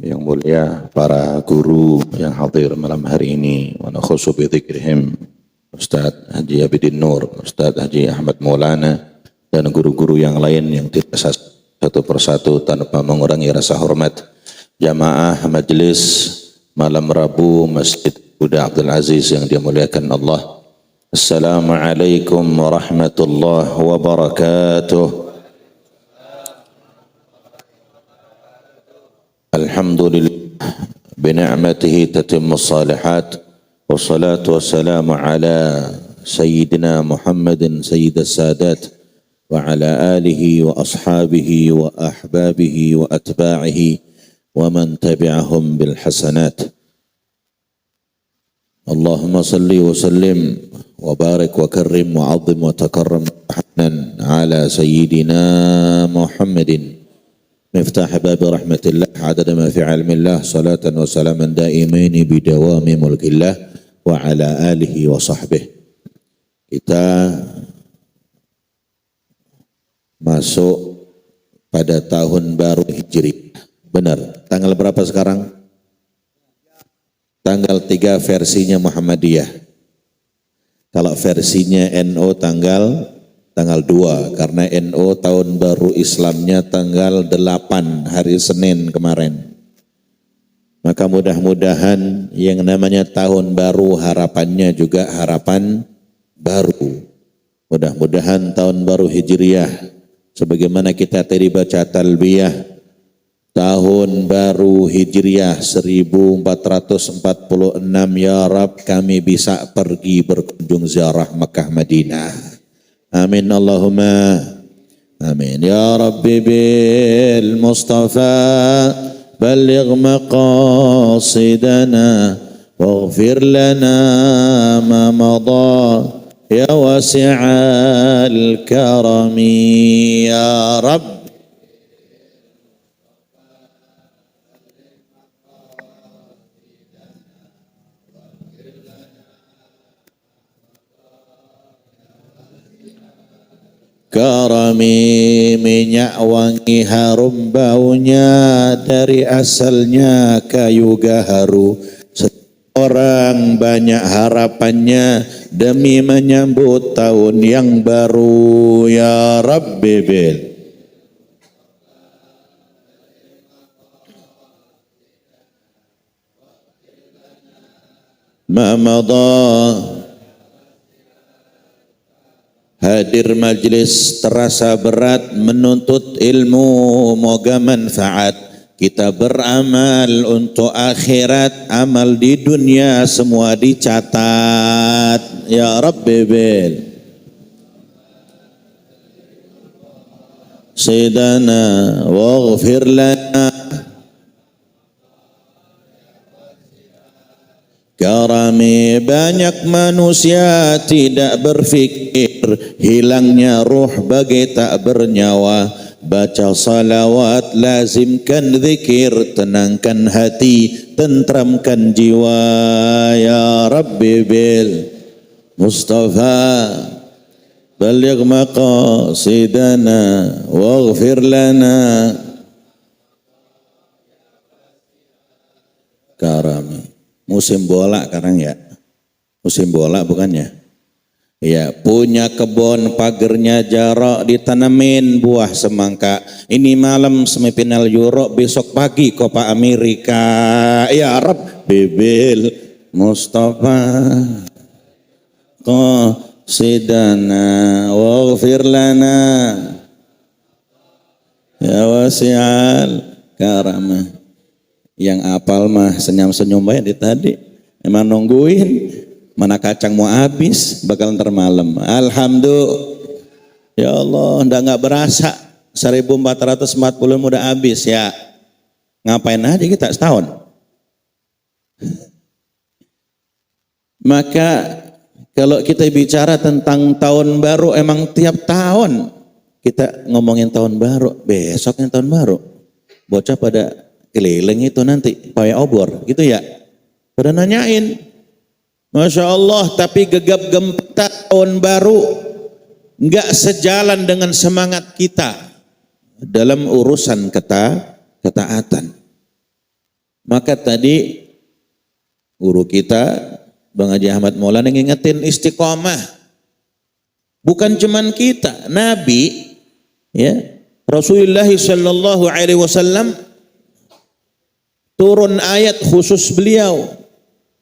Yang mulia para guru yang hadir malam hari ini, wa nakhusu bi dzikrihim Ustaz Haji Abidin Nur, Ustaz Haji Ahmad Maulana dan guru-guru yang lain yang tidak satu persatu tanpa mengurangi rasa hormat jamaah majelis malam Rabu Masjid Buddha Abdul Aziz yang dimuliakan Allah. Assalamualaikum warahmatullahi wabarakatuh. Alhamdulillah bini'matihi tatimmus salihat wassalatu wassalamu ala sayyidina Muhammadin sayyidas sadat wa ala alihi wa ashabihi wa ahbabihi wa atba'ihi wa man tabi'ahum bil hasanat. Allahumma salli wa sallim wa barik wa karrim wa azim wa takarram ala sayyidina Muhammadin مفتاح باب رحمة الله عدد ما في علم الله صلاة وسلاما دائمين بدوام ملك الله وعلى آله وصحبه. Kita masuk pada tahun baru Hijri. Benar, tanggal berapa sekarang? Tanggal 3 versinya Muhammadiyah. Kalau versinya NU tanggal 2, karena NU tahun baru Islamnya tanggal 8 hari Senin kemarin. Maka mudah-mudahan yang namanya tahun baru harapannya juga harapan baru. Mudah-mudahan tahun baru Hijriyah sebagaimana kita tadi baca talbiyah, tahun baru Hijriyah 1446 ya Rab, kami bisa pergi berkunjung ziarah Makkah Madinah. Amin Allahumma amin. Ya Rabbi bil Mustafa balligh maqasidana waghfir lana ma madha ya wasi'al karami ya Rabb. Karami, minyak wangi harum baunya dari asalnya kayu gaharu. Orang banyak harapannya demi menyambut tahun yang baru ya Rabbi bil ma madha. Hadir majlis terasa berat menuntut ilmu, moga manfaat. Kita beramal untuk akhirat, amal di dunia semua dicatat ya Rabbi bil Sayyidana waghfir lana karami. Banyak manusia tidak berfikir, hilangnya ruh bagai tak bernyawa. Baca salawat, lazimkan zikir, tenangkan hati, tentramkan jiwa ya Rabbi bil Mustafa balligh maqasidana waghfir lana karami. Musim bola sekarang ya, musim bola bukannya? Ya, punya kebun pagernya jarak ditanamin buah semangka. Ini malam semifinal Euro, besok pagi Copa Amerika. Ya Rabb bibil Mustafa qasidana waghfir lana ya wasi'al karamah. Yang apal mah senyum-senyum baik di tadi. Emang nungguin mana kacang mau habis, bakal ntar malam. Alhamdulillah. Ya Allah, nggak berasa 1440 udah habis ya. Ngapain aja kita setahun? Maka kalau kita bicara tentang tahun baru, emang tiap tahun kita ngomongin tahun baru. Besoknya tahun baru. Bocah pada keliling itu nanti pawai obor gitu ya, pada nanyain, Masya Allah, tapi gegap gempita tahun baru nggak sejalan dengan semangat kita dalam urusan ketaatan. Maka tadi guru kita Bang Haji Ahmad Maulana ngingetin istiqomah. Bukan cuman kita, Nabi ya, Rasulullah sallallahu alaihi wasallam turun ayat khusus beliau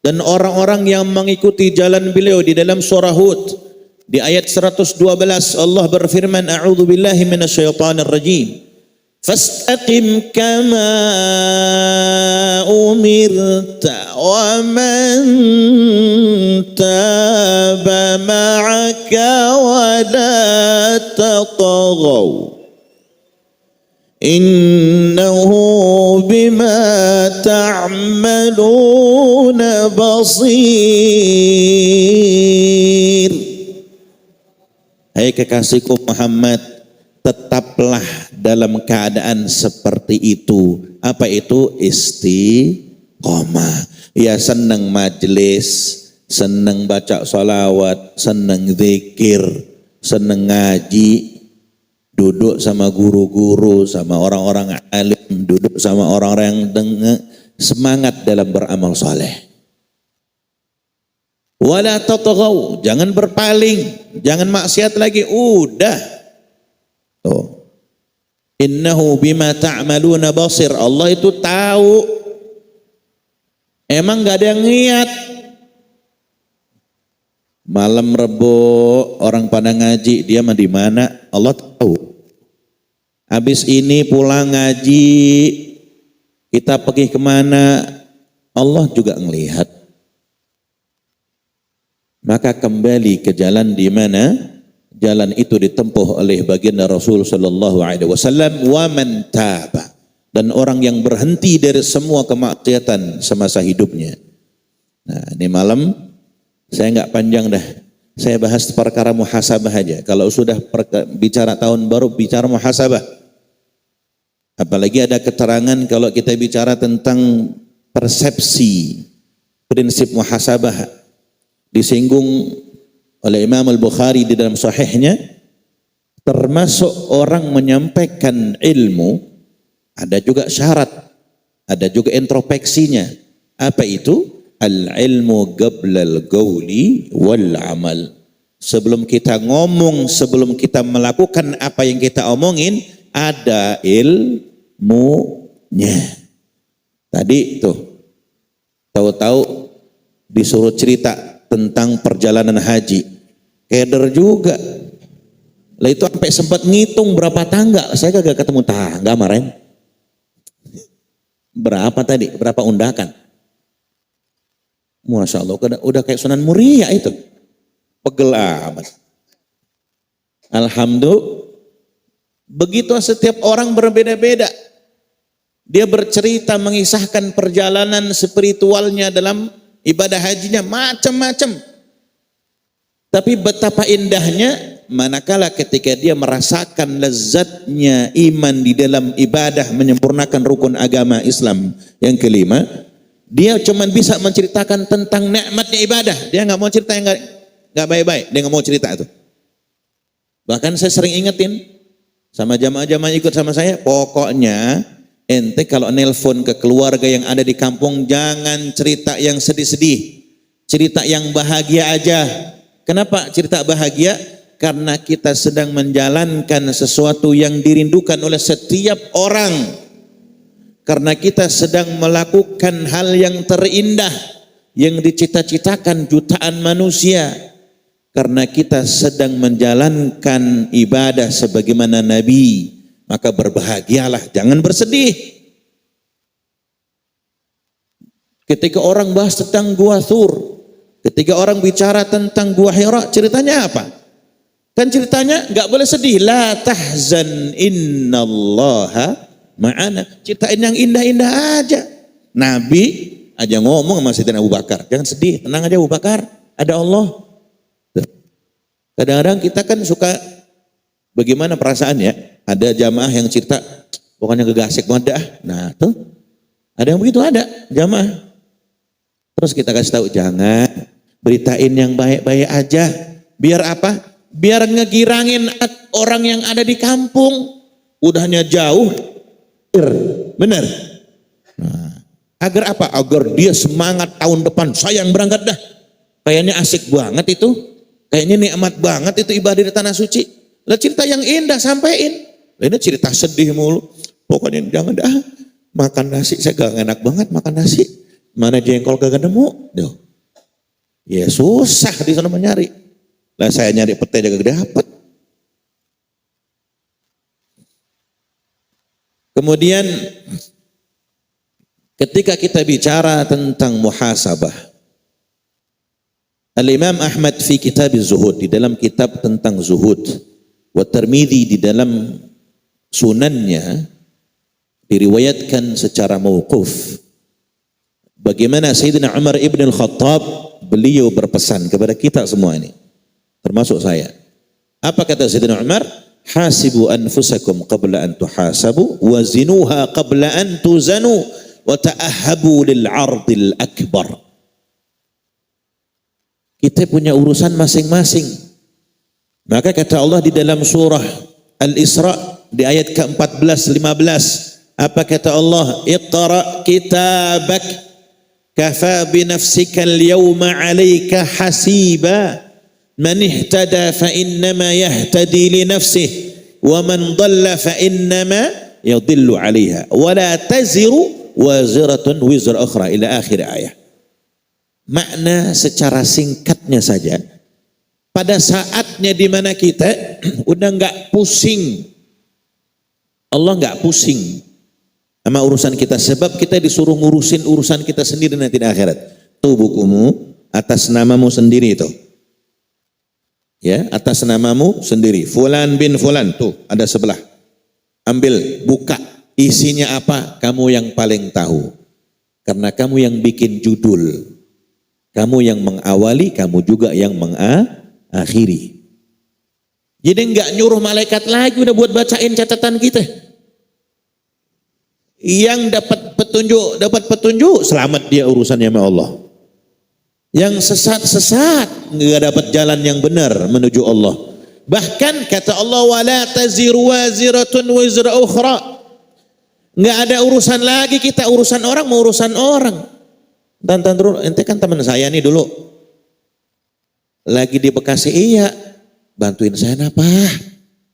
dan orang-orang yang mengikuti jalan beliau di dalam surah Hud di ayat 112 Allah berfirman a'udzubillahi minasyaitonir rajim fastaqim kama umirta wa man taba ma'aka wa la tataghaw innahu bima ta'maluna basir. Hai kekasihku Muhammad, tetaplah dalam keadaan seperti itu. Apa itu? Istiqomah. Ya senang majelis, senang baca salawat, senang zikir, senang ngaji, duduk sama guru-guru, sama orang-orang alim, duduk sama orang-orang yang dengar, semangat dalam beramal saleh. Wala tataghaw, jangan berpaling, jangan maksiat lagi, udah. Tuh. Innahu bima ta'maluna basir. Allah itu tahu. Emang gak ada yang niat. Malam Rebo orang pada ngaji, dia mah di mana? Allah tahu. Habis ini pulang ngaji, kita pergi kemana? Allah juga ngelihat. Maka kembali ke jalan di mana jalan itu ditempuh oleh baginda Rasul sallallahu alaihi wasallam, wa man taba, dan orang yang berhenti dari semua kemaksiatan semasa hidupnya. Nah, ini malam saya enggak panjang dah. Saya bahas perkara muhasabah aja. Kalau sudah bicara tahun baru bicara muhasabah. Apalagi ada keterangan kalau kita bicara tentang persepsi prinsip muhasabah disinggung oleh Imam Al-Bukhari di dalam sahihnya, termasuk orang menyampaikan ilmu ada juga syarat, ada juga introspeksinya. Apa itu? Al-ilmu qablal qawli wal amal. Sebelum kita ngomong, sebelum kita melakukan apa yang kita omongin, ada ilmunya. Tadi tuh tahu-tahu disuruh cerita tentang perjalanan haji, keder juga. Lah itu sampai sempat ngitung berapa tangga, saya kagak ketemu tangga kemarin. Berapa tadi? Berapa undakan? Masya Allah, udah kayak Sunan Muria itu. Pegel amat. Alhamdulillah. Begitu setiap orang berbeda-beda. Dia bercerita mengisahkan perjalanan spiritualnya dalam ibadah hajinya macam-macam. Tapi betapa indahnya manakala ketika dia merasakan lezatnya iman di dalam ibadah menyempurnakan rukun agama Islam yang kelima, dia cuma bisa menceritakan tentang nikmatnya ibadah. Dia nggak mau cerita yang nggak baik-baik. Dia nggak mau cerita itu. Bahkan saya sering ingetin sama jamaah-jamaah ikut sama saya, pokoknya ente kalau nelpon ke keluarga yang ada di kampung jangan cerita yang sedih-sedih, cerita yang bahagia aja. Kenapa cerita bahagia? Karena kita sedang menjalankan sesuatu yang dirindukan oleh setiap orang. Karena kita sedang melakukan hal yang terindah yang dicita-citakan jutaan manusia. Karena kita sedang menjalankan ibadah sebagaimana Nabi, maka berbahagialah, jangan bersedih. Ketika orang bahas tentang Gua Thur, ketika orang bicara tentang Gua Hira, ceritanya apa? Kan ceritanya nggak boleh sedih. La tahzan innallaha ma'ana. Ceritain yang indah-indah aja. Nabi aja ngomong sama Sayyidina Abu Bakar, jangan sedih, tenang aja Abu Bakar, ada Allah. Kadang-kadang kita kan suka bagaimana perasaannya, ada jamaah yang cerita pokoknya gegasik banget dah. Nah tuh ada yang begitu, ada jamaah. Terus kita kasih tahu jangan, beritain yang baik-baik aja. Biar apa? Biar ngegirangin orang yang ada di kampung. Udahnya jauh, bener. Nah, Agar apa? Agar dia semangat tahun depan, saya yang berangkat dah. Kayaknya asik banget itu. Kayaknya nikmat banget itu ibadah di tanah suci. Lah cerita yang indah sampein. Ini cerita sedih mulu. Pokoknya jangan dah. Makan nasi, saya gak enak banget makan nasi. Mana jengkol gak nemu. Duh. Ya susah di sana mencari. Lah saya nyari pete juga gak dapet. Kemudian ketika kita bicara tentang muhasabah, Al-Imam Ahmad fi kitab zuhud, di dalam kitab tentang zuhud, wa Tirmidzi di dalam sunannya diriwayatkan secara mauquf bagaimana Sayyidina Umar ibn al-Khattab beliau berpesan kepada kita semua ini, termasuk saya. Apa kata Sayyidina Umar? Hasibu anfusakum qabla an tuhasabu wa zinuha qabla an tuzanu wa ta'ahabu lil 'ardil akbar. Kita punya urusan masing-masing. Maka kata Allah di dalam surah Al-Isra di ayat ke-14 15, apa kata Allah? Iqra kitabak kafa bi nafsika al-yawma 'alayka hasiba. Man ihtada fa innama yahtadi li nafsihi wa man dhalla fa innama yadhillu 'alayha wa la taziru waziratun wizra ukhra ila akhir ayat. Makna secara singkatnya saja, pada saatnya di mana kita udah nggak pusing, Allah nggak pusing sama urusan kita, sebab kita disuruh ngurusin urusan kita sendiri nanti di akhirat. Tuh bukumu atas namamu sendiri itu. Ya, atas namamu sendiri. Fulan bin Fulan, tuh ada sebelah. Ambil, buka. Isinya apa? Kamu yang paling tahu. Karena kamu yang bikin judul. Kamu yang mengawali, kamu juga yang mengakhiri. Jadi enggak nyuruh malaikat lagi udah buat bacain catatan kita. Yang dapat petunjuk, selamat dia urusannya sama Allah. Yang sesat nggak dapat jalan yang benar menuju Allah. Bahkan kata Allah, wala taziru waziratun wizra ukhra. Nggak ada urusan lagi kita, urusan orang mau urusan orang. Tantan dulu, ente kan teman saya nih dulu. Lagi di Bekasi, iya. Bantuin saya apa?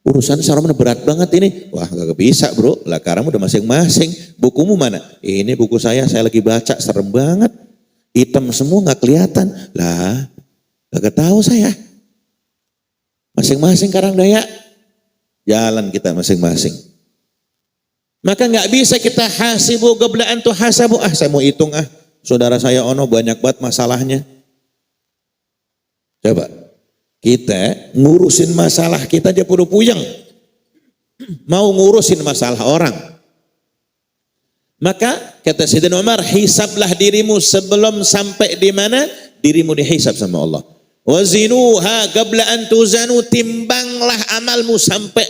Urusan sekarang berat banget ini. Wah gak bisa bro, lah sekarang udah masing-masing. Bukumu mana? Ini buku saya lagi baca, serem banget. Hitam semua nggak kelihatan. Lah, gak tahu saya. Masing-masing Karang Daya. Jalan kita masing-masing. Maka nggak bisa kita hasibu qabla an tuhasabu. Saya mau hitung saudara saya ono banyak banget masalahnya. Coba kita ngurusin masalah kita aja perlu puyeng. Mau ngurusin masalah orang. Maka kata Sayyidina Umar, hisablah dirimu sebelum sampai di mana dirimu dihisab sama Allah. Wazinuha qabla an tuzanu, timbanglah amalmu sampai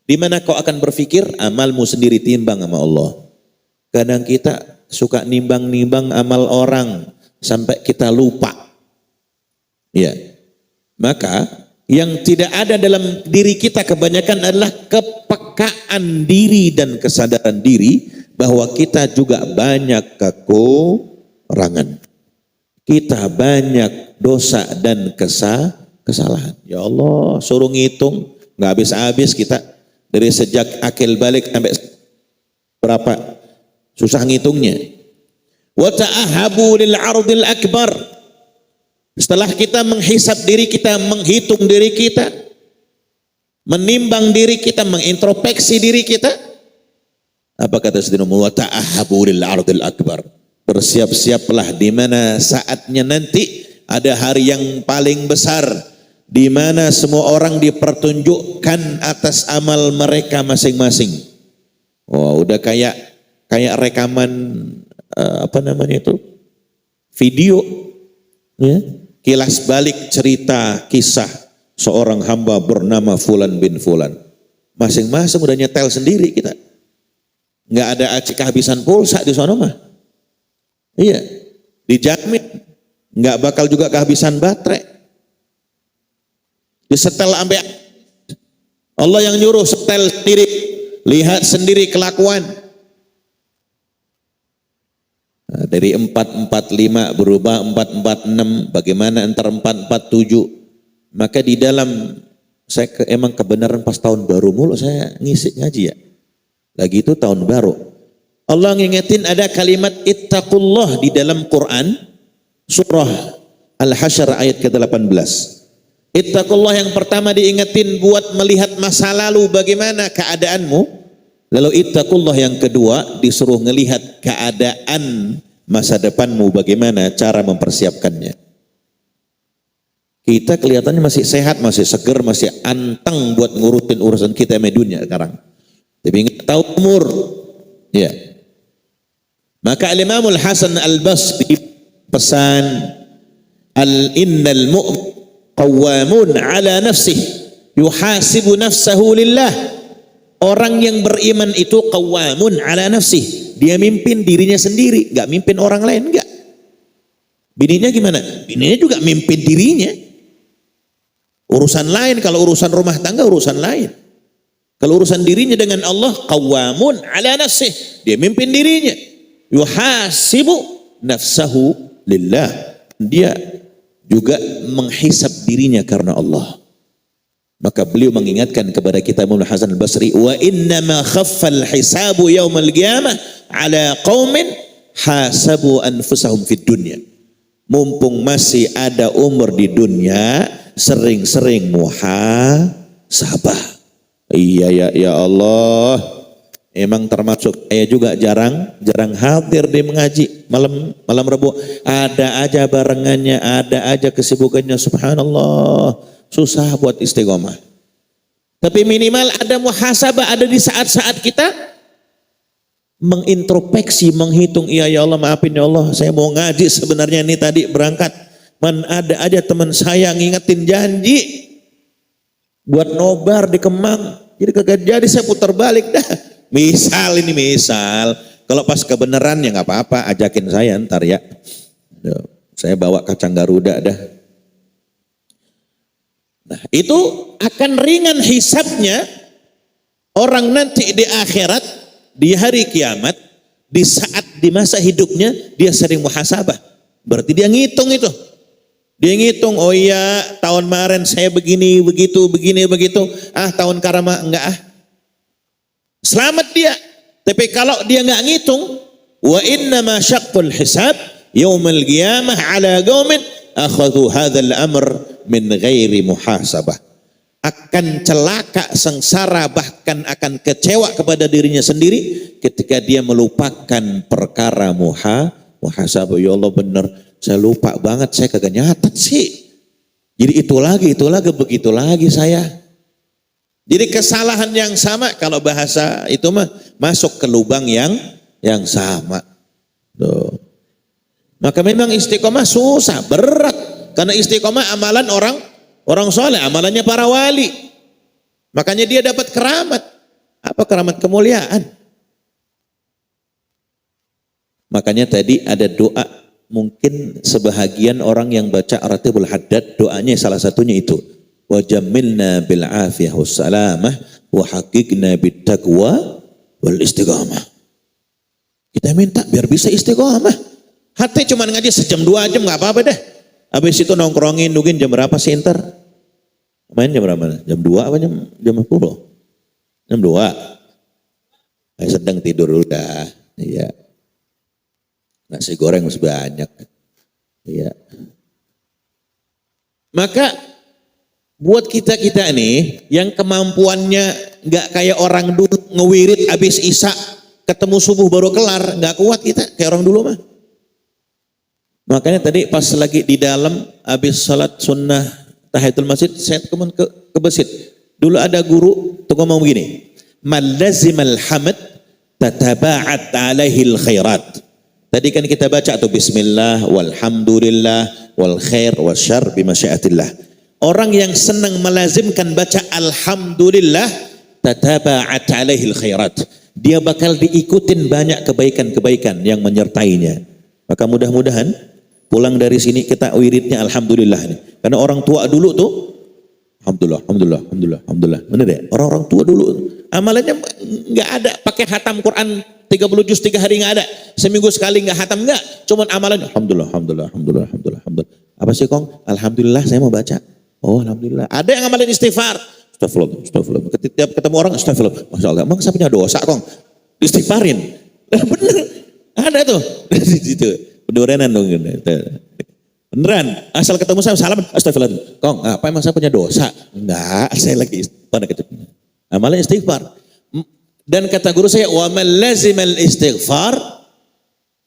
di mana kau akan berpikir amalmu sendiri timbang sama Allah. Kadang kita suka nimbang-nimbang amal orang sampai kita lupa. Ya. Maka yang tidak ada dalam diri kita kebanyakan adalah kepekaan diri dan kesadaran diri bahwa kita juga banyak kekurangan. Kita banyak dosa dan kesalahan. Ya Allah, suruh ngitung nggak habis-habis kita dari sejak akil balik sampai berapa susah ngitungnya. Wa ta'ahabu lil 'ardil akbar. Setelah kita menghisap diri kita, menghitung diri kita, menimbang diri kita, mengintrospeksi diri kita, apa kata Sayyidina Muhammad? Wa ta'ahabu lil 'ardil akbar. Bersiap-siaplah di mana saatnya nanti ada hari yang paling besar di mana semua orang dipertunjukkan atas amal mereka masing-masing. Wah, udah kayak rekaman apa namanya itu? Video ya, kilas balik cerita kisah seorang hamba bernama Fulan bin Fulan. Masing-masing udah nyetel sendiri kita. Nggak ada kehabisan pulsa di sana mah. Iya, dijamin nggak bakal juga kehabisan baterai. Disetel sampai Allah yang nyuruh setel sendiri, lihat sendiri kelakuan. Dari 445 berubah 446, bagaimana antara 447. Maka di dalam emang kebenaran pas tahun baru mulu saya ngisi ngaji ya. Lagi itu tahun baru. Allah ngingetin ada kalimat ittaqullah di dalam Quran surah Al-Hasyr ayat ke-18. Ittaqullah yang pertama diingetin buat melihat masa lalu bagaimana keadaanmu. Lalu ittaqullah yang kedua disuruh ngelihat keadaan masa depanmu bagaimana cara mempersiapkannya. Kita kelihatannya masih sehat, masih seger, masih anteng buat ngurutin urusan kita di dunia sekarang. Tapi nggak tahu umur. Ya. Maka Al-Imamul Hasan Al-Basri pesan innal mu'min qawwamun ala nafsih yuhasibu nafsahu lillah. Orang yang beriman itu qawwamun ala nafsih. Dia mimpin dirinya sendiri, enggak mimpin orang lain, enggak. Bininya gimana? Bininya juga mimpin dirinya. Urusan lain, kalau urusan rumah tangga urusan lain. Kalau urusan dirinya dengan Allah, qawwamun ala nafsih. Dia mimpin dirinya. Yuhasibu nafsahu lillah. Dia juga menghisab dirinya karena Allah. Maka beliau mengingatkan kepada kita Imam Hasan Al-Basri, wa innama khaffal hisabu yaumal qiyamah ala qaumin hasabu anfusahum fid dunya. Mumpung masih ada umur di dunia, sering-sering muhasabah. Iya ya Allah. Emang termasuk saya juga jarang hadir di mengaji malam Rabu. Ada aja barengannya, ada aja kesibukannya, subhanallah. Susah buat istiqomah. Tapi minimal ada muhasabah, ada di saat-saat kita mengintrospeksi, menghitung, iya ya Allah maafin ya Allah, saya mau ngaji sebenarnya ini tadi berangkat. Ada aja teman saya ngingetin janji buat nobar di Kemang. Jadi kagak jadi, saya putar balik dah. Misal, kalau pas kebenaran ya nggak apa-apa, ajakin saya ntar ya. Saya bawa kacang Garuda dah. Nah, itu akan ringan hisabnya orang nanti di akhirat, di hari kiamat, di masa hidupnya dia sering muhasabah. Berarti dia ngitung itu. Dia ngitung, oh iya tahun kemarin saya begini, begitu. Tahun karama enggak ah. Selamat dia. Tapi kalau dia enggak ngitung, wa inna ma syaqqul hisab yaumal qiyamah ala qaumin akhadhu hadzal amr min ghairi muhasabah. Akan celaka, sengsara, bahkan akan kecewa kepada dirinya sendiri ketika dia melupakan perkara muhasabah. Ya Allah benar, saya lupa banget, saya kagak nyatat sih. Jadi itu lagi, begitu lagi saya. Jadi kesalahan yang sama, kalau bahasa itu mah masuk ke lubang yang sama. Tuh. Maka memang istiqomah susah, berat. Karena istiqomah amalan orang soleh, amalannya para wali. Makanya dia dapat keramat. Apa keramat? Kemuliaan. Makanya tadi ada doa, mungkin sebahagian orang yang baca Ratibul Haddad, doanya salah satunya itu. Wa jammilna bil afiyah wassalamah wa haqiqna bit taqwa wal istiqamah. Kita minta biar bisa istiqamah. Hati cuma ngaji sejam 2 jam nggak apa-apa dah. Habis itu nongkrongin nungguin jam berapa sih ntar? Main jam berapa? Jam 2 apa jam 10? Jam 2. Sedang tidur udah. Iya. Nasi goreng masih banyak. Iya. Maka buat kita ini yang kemampuannya nggak kayak orang dulu ngewirit habis isya ketemu subuh baru kelar, nggak kuat kita kayak orang dulu mah. Makanya tadi pas lagi di dalam habis salat sunnah tahiyatul masjid, saya ke masjid. Dulu ada guru tuh ngomong begini, "Man lazimal hamd tataba'at alaihil khairat." Tadi kan kita baca tuh bismillah walhamdulillah wal khair wasyarr bimasyiatillah. Orang yang senang melazimkan baca alhamdulillah tataba'at alaihil khairat. Dia bakal diikutin banyak kebaikan-kebaikan yang menyertainya. Maka mudah-mudahan pulang dari sini kita wiridnya alhamdulillah ini. Karena orang tua dulu tuh alhamdulillah. Benar ya? Orang-orang tua dulu amalannya enggak ada pakai khatam Quran 30 juz 3 hari enggak ada. seminggu sekali nggak hatam nggak, cuman amalan alhamdulillah, alhamdulillah, alhamdulillah, alhamdulillah, alhamdulillah. Apa sih Kong? Alhamdulillah saya mau baca. Oh alhamdulillah. Ada yang amalin istighfar. Astagfirullah, astagfirullah. Setiap ketemu orang astagfirullah. Masya Allah. Emang saya punya dosa Kong? Istighfarin. Bener. Ada tuh. Di situ. Pedurenan dong. Beneran. Asal ketemu saya salam. Astagfirullah. Kong, apa emang saya punya dosa? Enggak. Saya lagi pada ketemu. Amalan istighfar. Dan kata guru saya, wa man lazimal istighfar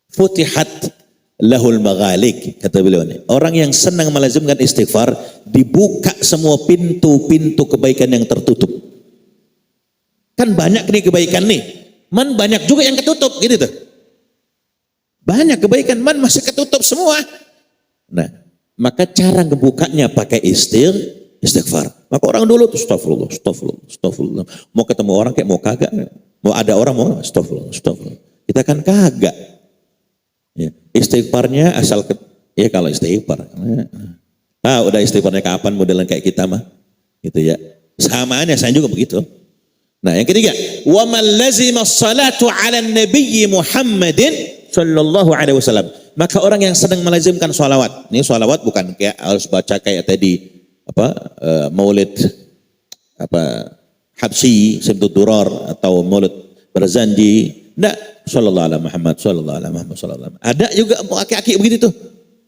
futihat lahul maghalik, kata beliau ini. Orang yang senang melazimkan istighfar, dibuka semua pintu-pintu kebaikan yang tertutup. Kan banyak nih kebaikan nih, man banyak juga yang ketutup gitu tuh. Banyak kebaikan, man masih ketutup semua. Nah, maka cara ngebukanya pakai istighfar. Maka orang dulu tuh astagfirullah, astagfirullah, astagfirullah. Mau ketemu orang kayak mau kagak, mau ada orang mau astagfirullah, astagfirullah. Kita kan kagak. Ya, istighfarnya asal ya kalau istighfar. Udah istighfarnya kapan modelan kayak kita mah? Gitu ya. Samaannya saya juga begitu. Nah, yang ketiga, wa man lazima salatu 'ala nabiyyi Muhammadin sallallahu alaihi wasallam. Maka orang yang sedang melazimkan sholawat. Ini sholawat bukan kayak harus baca kayak tadi maulid Habsyi Simtud Durar atau maulid Barzanji. Enggak, sallallahu alaihi Muhammad, sallallahu alaihi Muhammad, sallallahu alaihi. Ada juga aki-aki begitu tuh.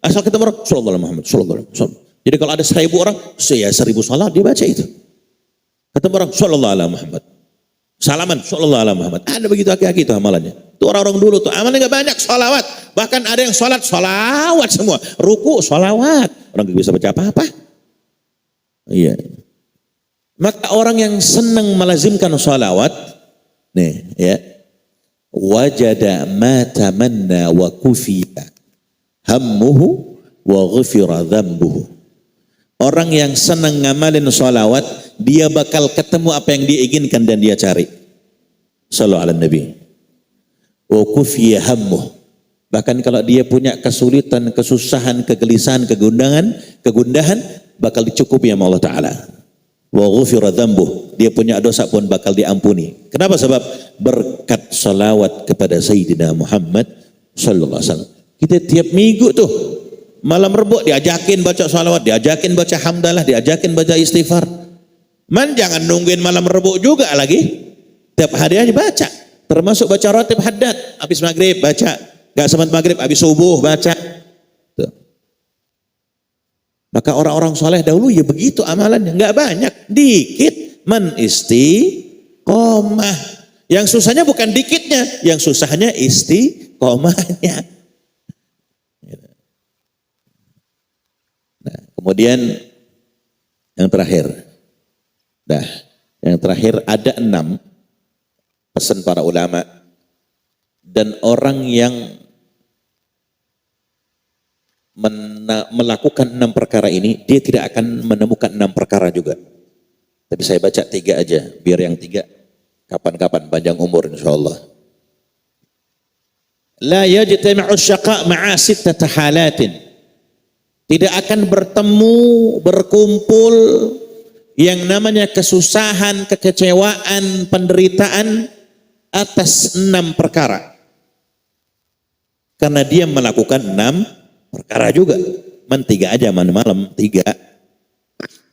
Asal kita orang sallallahu alaihi Muhammad, sallallahu alaihi wasallam. Jadi kalau ada 1000 orang, saya 1000 salat dia baca itu. Ketemu orang sallallahu alaihi Muhammad. Salaman sallallahu alaihi Muhammad. Ada begitu aki-aki itu amalannya. Itu orang-orang dulu tuh amalnya enggak banyak, salawat. Bahkan ada yang salat salawat semua, ruku salawat. Orang enggak bisa baca apa-apa. Iya. Maka orang yang senang melazimkan salawat nih ya, wajada ma tamanna wa kufiya hammuhu wa ghufira dhanbuhu. Orang yang senang ngamalin salawat, dia bakal ketemu apa yang dia inginkan dan dia cari. Sallallahu alaihi Nabi. Wa kufiya hammuhu. Bahkan kalau dia punya kesulitan, kesusahan, kegelisahan, kegundahan bakal dicukupi sama Allah Ta'ala. Wa ghufira dhanbuh, dia punya dosa pun bakal diampuni. Kenapa? Sebab berkat salawat kepada Sayyidina Muhammad sallallahu alaihi wasallam. Kita tiap minggu tuh malam Rebo diajakin baca salawat, diajakin baca hamdalah, diajakin baca istighfar. Man jangan nungguin malam Rebo juga lagi. Tiap hari aja baca. Termasuk baca ratib haddad, habis maghrib baca, enggak sempat maghrib habis subuh baca. Tuh. Maka orang-orang soleh dahulu ya begitu amalannya, nggak banyak, dikit, man istiqomah. Yang susahnya bukan dikitnya, yang susahnya istiqomahnya. Nah, kemudian yang terakhir, ada 6 pesan para ulama dan orang yang melakukan 6 perkara ini, dia tidak akan menemukan 6 perkara juga. Tapi saya baca 3 aja, biar yang 3 kapan-kapan panjang umur insyaallah. La yajtami'u syaqa' ma'a 6 halatin. Tidak akan berkumpul yang namanya kesusahan, kekecewaan, penderitaan atas 6 perkara. Karena dia melakukan 6 perkara juga. 3 aja malam 3.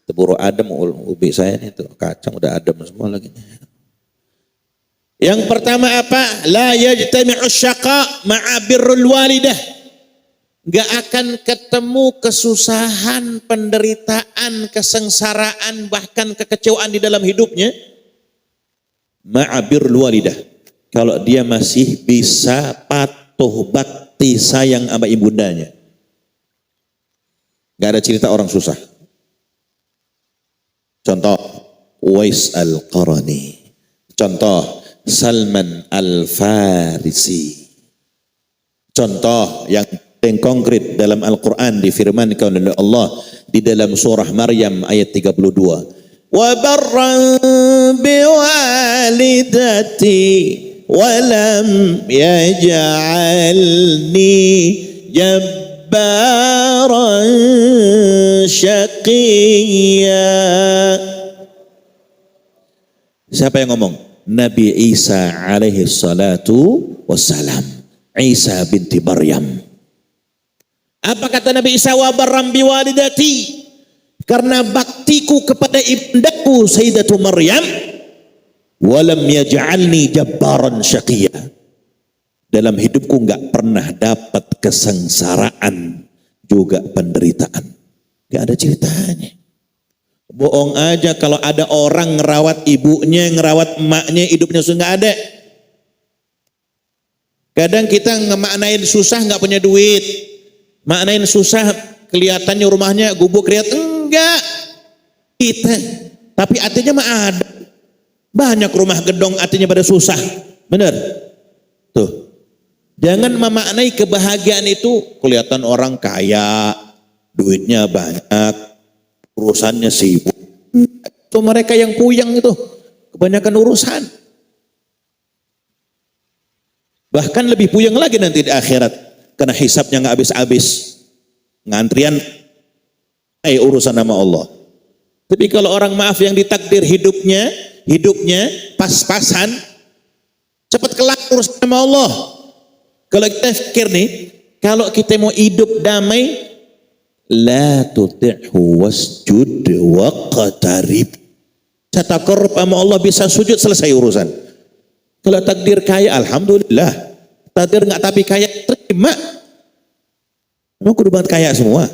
Teburu adem ubi saya ini tuh kacang udah adem semua lagi. Yang pertama apa? La yajtami'u syaqa' ma'a birrul walidah. Gak akan ketemu kesusahan, penderitaan, kesengsaraan, bahkan kekecewaan di dalam hidupnya ma'a birrul walidah. Kalau dia masih bisa patuh bakti sayang sama ibundanya. Gak ada cerita orang susah. Contoh Uwais Al-Qarani. Contoh Salman Al-Farisi. Contoh yang konkret dalam Al-Quran difirmankan oleh Allah di dalam surah Maryam ayat 32. Wa barran biwalidati wa lam yaj'alni jabbaran syaqiyya. Siapa yang ngomong? Nabi Isa alaihi salatu wassalam. Isa binti Maryam. Apa kata Nabi Isa? Wa barram biwalidati, karena baktiku kepada ibundaku Sayyidatu Maryam, walam yaj'alni jabbaran syaqiyya, dalam hidupku enggak pernah dapat kesengsaraan juga penderitaan. Enggak ada ceritanya. Bohong aja kalau ada orang ngerawat ibunya, ngerawat emaknya, hidupnya susah. Enggak ada. Kadang kita ngemaknain susah enggak punya duit, maknain susah kelihatannya rumahnya gubuk kriat. Enggak kita, tapi artinya mah ada. Banyak rumah gedong artinya pada susah, bener tuh. Jangan memaknai kebahagiaan itu kelihatan orang kaya, duitnya banyak, urusannya sibuk. Itu mereka yang puyeng itu, kebanyakan urusan. Bahkan lebih puyeng lagi nanti di akhirat, karena hisabnya nggak habis-habis, ngantrian urusan nama Allah. Tapi kalau orang maaf yang ditakdir hidupnya pas-pasan, cepat kelar urusan sama Allah. Kalau kita pikir nih, kalau kita mau hidup damai, la tuti'hu wasjud waqtarib. Taqarrub sama Allah, bisa sujud, selesai urusan. Kalau takdir kaya, alhamdulillah. Takdir nggak tapi kaya, terima. Emang kudu banget kaya semua.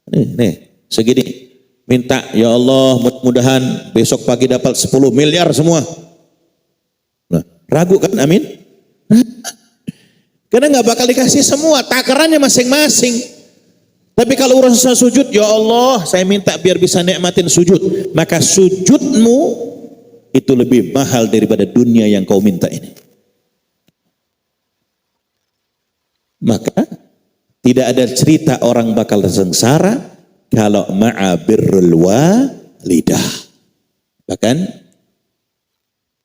Nih, segini. Minta, ya Allah mudah-mudahan besok pagi dapat 10 miliar semua. Nah, ragu kan, amin? Karena nggak bakal dikasih semua, takarannya masing-masing. Tapi kalau urusan sujud, ya Allah saya minta biar bisa nikmatin sujud. Maka sujudmu itu lebih mahal daripada dunia yang kau minta ini. Maka tidak ada cerita orang bakal sengsara kalau ma'a birrul walidah. Bahkan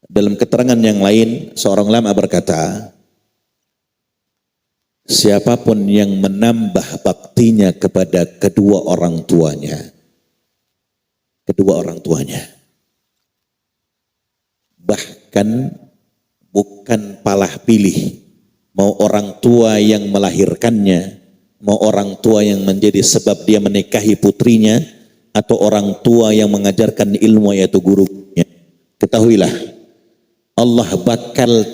dalam keterangan yang lain, seorang ulama berkata, siapapun yang menambah baktinya kepada kedua orang tuanya, bahkan bukan palah pilih, mau orang tua yang melahirkannya, mau orang tua yang menjadi sebab dia menikahi putrinya, atau orang tua yang mengajarkan ilmu yaitu gurunya, ketahuilah Allah bakal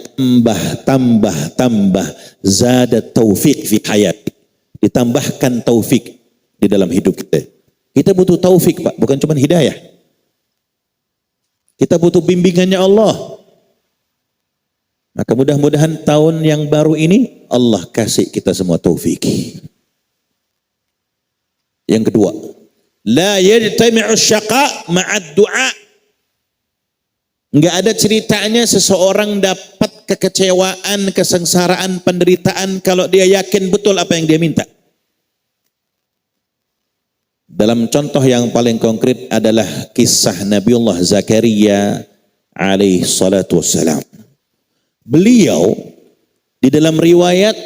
tambah zada taufik fi hayati, ditambahkan taufik di dalam hidup kita. Kita butuh taufik Pak, bukan cuma hidayah. Kita butuh bimbingannya Allah. Maka mudah-mudahan tahun yang baru ini Allah kasih kita semua taufik. Yang kedua, la yajtami'u syaqa ma'ad du'a. Enggak ada ceritanya seseorang dapat kekecewaan, kesengsaraan, penderitaan kalau dia yakin betul apa yang dia minta. Dalam contoh yang paling konkret adalah kisah Nabiullah Zakaria alaihi salatu wassalam. Beliau di dalam riwayat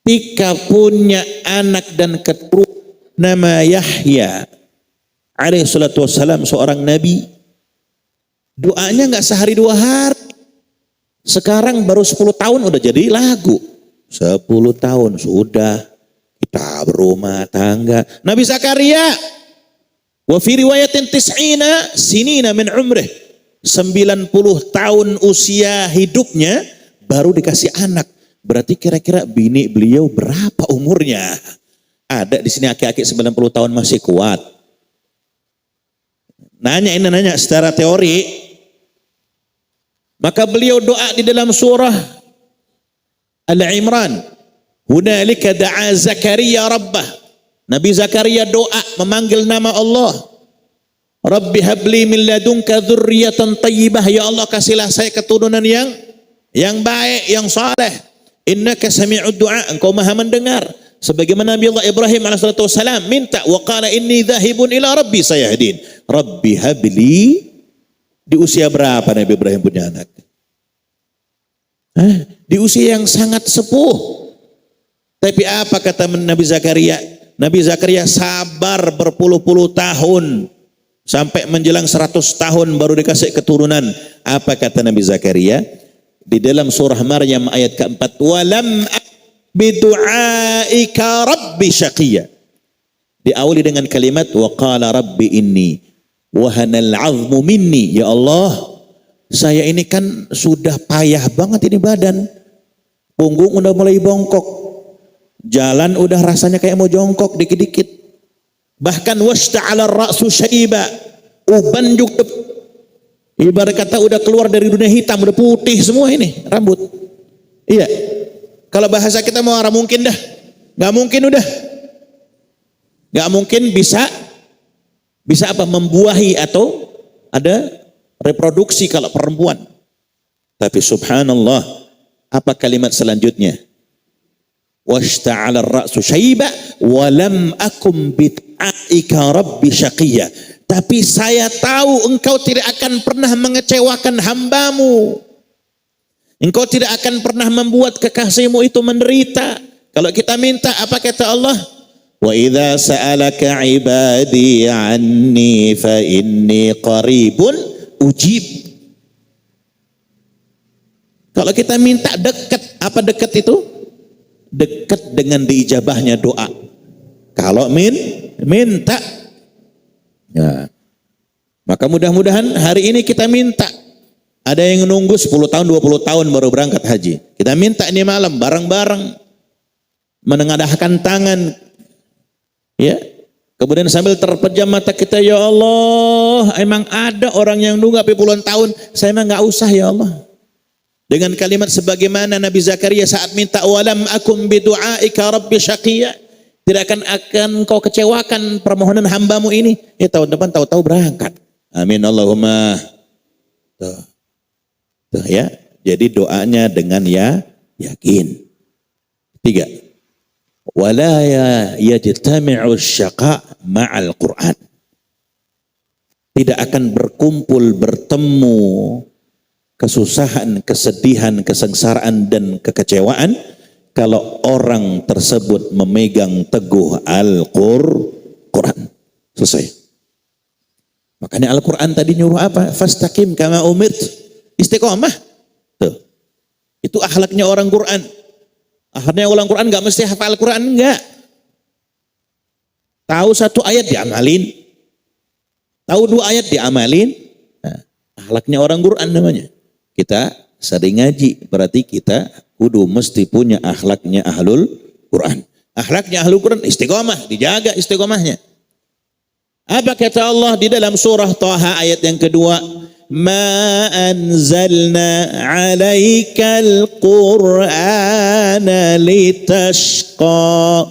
ketika punya anak dan keturunan nama Yahya alaihi salatu wassalam, seorang nabi, doanya nggak sehari dua hari. Sekarang baru 10 tahun udah jadi lagu. 10 tahun sudah kita berumah tangga. Nabi Zakaria, wa fi riwayatin tis'ina sinina min umrih, 90 tahun usia hidupnya baru dikasih anak. Berarti kira-kira bini beliau berapa umurnya? Ada di sini aki-aki 90 tahun masih kuat. Nanya secara teori. Maka beliau doa di dalam surah Al-Imran, hunalika da'a Zakaria rabbah. Nabi Zakaria doa memanggil nama Allah. Rabbi habli min ladunka dzurriyyatan thayyibah, ya Allah kasihlah saya keturunan yang baik, yang saleh. Innaka sami'ud du'a, engkau maha mendengar. Sebagaimana Nabi Allah Ibrahim alaihissalam minta, wa qala inni dhahibun ila rabbi sayahdin. Rabbi habli. Di usia berapa Nabi Ibrahim punya anak? Di usia yang sangat sepuh. Tapi apa kata Nabi Zakaria? Nabi Zakaria sabar berpuluh-puluh tahun. Sampai menjelang 100 tahun baru dikasih keturunan. Apa kata Nabi Zakaria? di dalam surah Maryam ayat keempat, walam bidu'aika rabbi syaqiyya. Diawali dengan kalimat wa qala rabbi inni wahanal 'azmu minni. Ya Allah, saya ini kan sudah payah banget ini badan. Punggung udah mulai bongkok. Jalan udah rasanya kayak mau jongkok dikit-dikit. Bahkan washta'ala ar-ra'su syaiba. Uban juga ibarat kata udah keluar dari dunia hitam, udah putih semua ini rambut. Iya. Kalau bahasa kita mau arah mungkin dah. Gak mungkin udah. Gak mungkin bisa apa? Membuahi atau ada reproduksi kalau perempuan. Tapi subhanallah, apa kalimat selanjutnya? Washta'ala ar-ra'su syaiba wa lam akum bid'aika rabbi syaqiyya. Tapi saya tahu engkau tidak akan pernah mengecewakan hambamu. Engkau tidak akan pernah membuat kekasihmu itu menderita. Kalau kita minta, apa kata Allah? Wa idza sa'alaka 'ibadi 'anni fa inni qaribun ujib. Kalau kita minta dekat, apa dekat itu? Dekat dengan diijabahnya doa. Kalau minta, ya, maka mudah-mudahan hari ini kita minta. Ada yang nunggu 10 tahun, 20 tahun baru berangkat haji. Kita minta ini malam bareng-bareng menengadahkan tangan, ya. Kemudian sambil terpejam mata kita, ya Allah, emang ada orang yang nunggu puluhan tahun, saya emang nggak usah ya Allah. Dengan kalimat sebagaimana Nabi Zakaria saat minta walam akum bidu'aika rabbi syaqiyya, tidak akan kau kecewakan permohonan hambamu ini. Ya tahun depan tahu-tahu berangkat. Amin Allahumma. Tuh ya. Jadi doanya dengan yakin. 3. Wala yajtami'u syaqa ma'al Qur'an. Tidak akan bertemu kesusahan, kesedihan, kesengsaraan dan kekecewaan kalau orang tersebut memegang teguh Al-Quran. Selesai. Makanya Al-Quran tadi nyuruh apa? Fastaqim kama umirt. Istiqomah. Tuh. Itu akhlaknya orang Quran. Akhlaknya orang Quran gak mesti hafal Al-Quran, enggak. Tahu satu ayat diamalin. Tahu 2 ayat diamalin. Nah, akhlaknya orang Quran namanya. Kita sering ngaji, berarti kita kudu mesti punya akhlaknya ahlul Quran. Akhlaknya ahlul Quran istiqomah, dijaga istiqomahnya. Apa kata Allah di dalam surah Taha ayat yang kedua? Ma anzalna 'alaikal Qur'ana litashqa.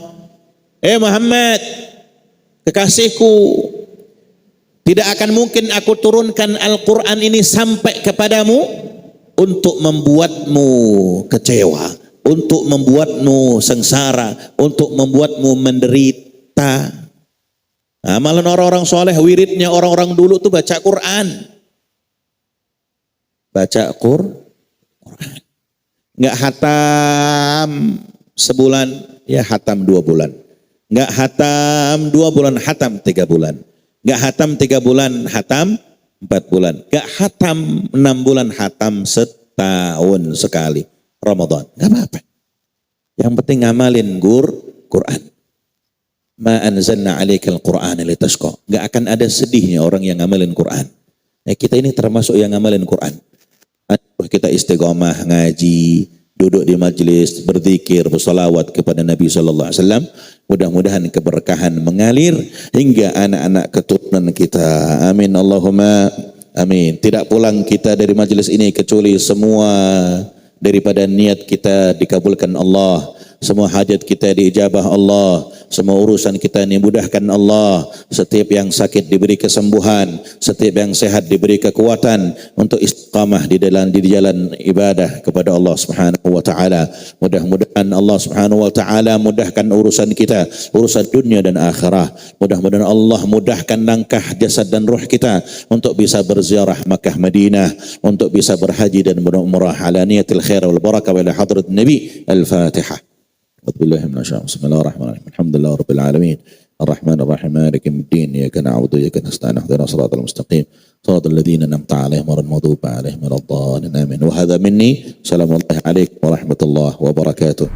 Muhammad, kekasihku, tidak akan mungkin aku turunkan Al-Quran ini sampai kepadamu untuk membuatmu kecewa, untuk membuatmu sengsara, untuk membuatmu menderita. Amalan orang-orang soleh, wiridnya orang-orang dulu tuh baca Quran. Baca Quran. Nggak hatam sebulan, ya hatam 2 bulan. Nggak hatam 2 bulan, hatam 3 bulan. Nggak hatam 3 bulan, hatam 4 bulan. Nggak hatam 6 bulan, hatam setahun sekali. Ramadan. Nggak apa-apa. Yang penting ngamalin Quran. Ma anzalna 'alaikal Qur'ana litashqa. Nggak akan ada sedihnya orang yang ngamalin Quran. Kita ini termasuk yang ngamalin Quran. Kita istiqomah ngaji, duduk di majlis, berzikir, bersalawat kepada Nabi sallallahu alaihi wasallam. Mudah-mudahan keberkahan mengalir hingga anak-anak keturunan kita. Amin Allahumma amin. Tidak pulang kita dari majlis ini kecuali semua daripada niat kita dikabulkan Allah. Semua hajat kita diijabah Allah. Semua urusan kita dimudahkan Allah. Setiap yang sakit diberi kesembuhan. Setiap yang sehat diberi kekuatan untuk istiqamah di jalan ibadah kepada Allah Subhanahu wa taala. Mudah-mudahan Allah Subhanahu wa taala mudahkan urusan kita, urusan dunia dan akhirah. Mudah-mudahan Allah mudahkan langkah jasad dan ruh kita untuk bisa berziarah Makkah Madinah, untuk bisa berhaji dan berumrah ala niyatil khair wal barakah wa ila hadrat Nabi. Al-Fatihah. Bismillahirrahmanirrahim. Alhamdulillah rabbil alamin. الرحمن الرحيم مالك يوم الدين إياك نعبد وإياك نستعين اهدنا الصراط المستقيم صراط الذين أنعمت عليهم غير المغضوب عليهم ولا الضالين آمين. وهذا مني سلام الله عليكم ورحمة الله وبركاته.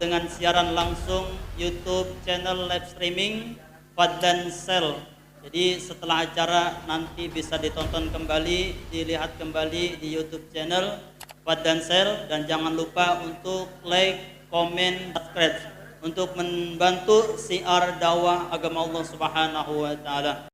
Dengan siaran langsung YouTube channel live streaming Fadlan Sel. Jadi setelah acara nanti bisa ditonton kembali, dilihat kembali di YouTube channel Fadlan Sel, dan jangan lupa untuk like, komen, subscribe untuk membantu siar dakwah agama Allah Subhanahu wa taala.